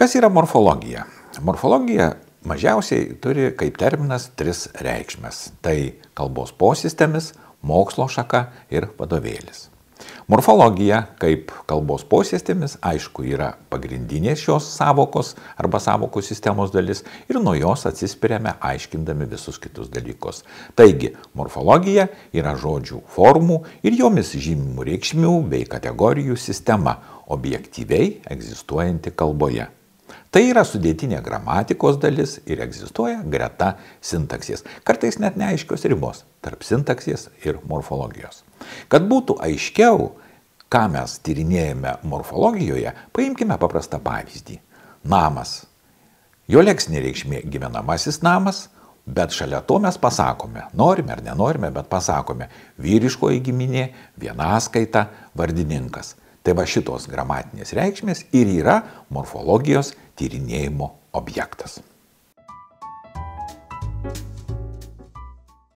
Kas yra morfologija? Morfologija mažiausiai turi kaip terminas 3 reikšmes. Tai kalbos posistemis, mokslo šaka ir vadovėlis. Morfologija kaip kalbos posistemis, aišku, yra pagrindinė šios savokos arba savokų sistemos dalis ir nuo jos atsispiriame aiškindami visus kitus dalykus. Taigi, morfologija yra žodžių formų ir jomis žymimų reikšmių bei kategorijų sistema, objektyviai egzistuojanti kalboje. Tai yra sudėtinė gramatikos dalis ir egzistuoja greta sintaksės. Kartais net neaiškios ribos tarp sintaksės ir morfologijos. Kad būtų aiškiau, ką mes tyrinėjame morfologijoje, paimkime paprastą pavyzdį. Namas. Jo leksinė reikšmė gyvenamasis namas, bet šalia to mes pasakome, norime ar nenorime, bet pasakome vyriškoji giminė, vienaskaita, vardininkas. Tai va šitos gramatinės reikšmės ir yra morfologijos tyrinėjimo objektas.